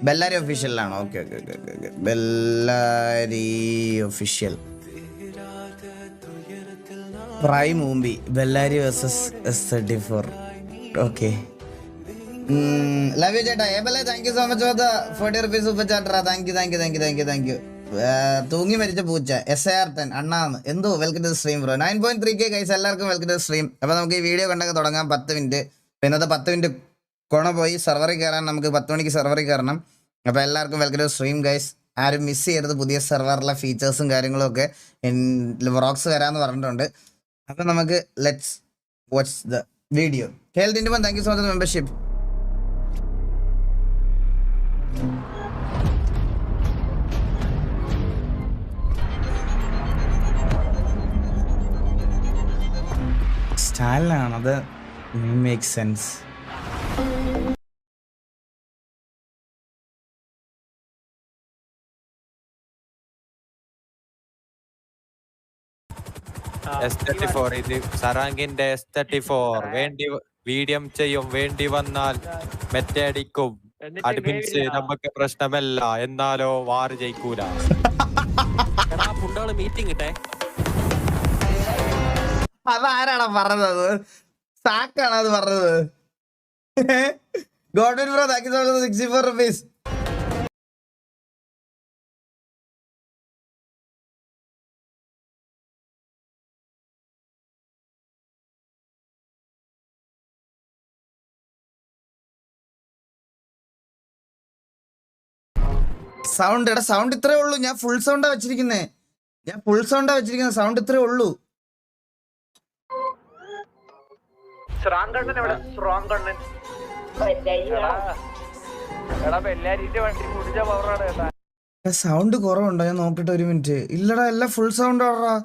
ബെല്ലാരി ഒഫീഷ്യലാണ്. Okay okay okay okay okay Bellary official prime movie Bellary versus S34. Okay love you ചേട്ടാ. ഏബലെ thank you so much for the 40 rupees super ചാറ്ററാ. Thank you thank you thank you thank you thank you. തൂങ്ങി മരിച്ച പൂച്ച SAR10 അണ്ണാന്ന് എന്തോ welcome to stream bro. 9.3K guys, എല്ലാവർക്കും welcome to stream. അപ്പോൾ നമുക്ക് ഈ വീഡിയോ കണ്ടൊക്കെ തുടങ്ങാം. 10 മിനിറ്റ് പിന്നത്തെ 10 മിനിറ്റ് കൊണ പോയി സെർവറിൽ കയറാൻ. നമുക്ക് 10 മണിക്ക് സെർവറിൽ കയറണം. അപ്പോൾ എല്ലാവർക്കും വെൽക്കം ടു സ്ട്രീം ഗൈസ്. ആരും മിസ് ചെയ്യരുത്. പുതിയ സെർവറിലെ ഫീച്ചേഴ്സും കാര്യങ്ങളും ഒക്കെ വ്ളോഗ്സ് വരാമെന്ന് പറഞ്ഞിട്ടുണ്ട്. അപ്പം നമുക്ക് let's watch the video. Health ഇൻഡിമൻ thank you so much membership. സ്റ്റാലിനാണത്. Make sense. S34 ഇത് സറാങ്കിന്റെ S34 വേണ്ടി വീഡിയം ചെയ്യും. വേണ്ടി വന്നാൽ മെറ്റടിക്കും. അഡ്മിൻസ് നമുക്ക് പ്രശ്നമല്ല, എന്നാലോ വാറ് ജയിക്കൂല. മീറ്റിംഗ് ഇട്ടേ. അതാരാണ് പറഞ്ഞത്? സാക്കാണ് അത് പറഞ്ഞത്. Godwin bro thank you so much 64 rupees. Sound എടാ, സൗണ്ട് ഇത്രേ ഉള്ളൂ. ഞാൻ ഫുൾ സൗണ്ടാ വെച്ചിരിക്കുന്നേ. സൗണ്ട് ഇത്രേ ഉള്ളൂ. സൗണ്ട് കുറവുണ്ടോ? ഞാൻ നോക്കിട്ട് ഒരു മിനിറ്റ്. ഇല്ലടാ, എല്ലാം ഫുൾ സൗണ്ട് ആടാ.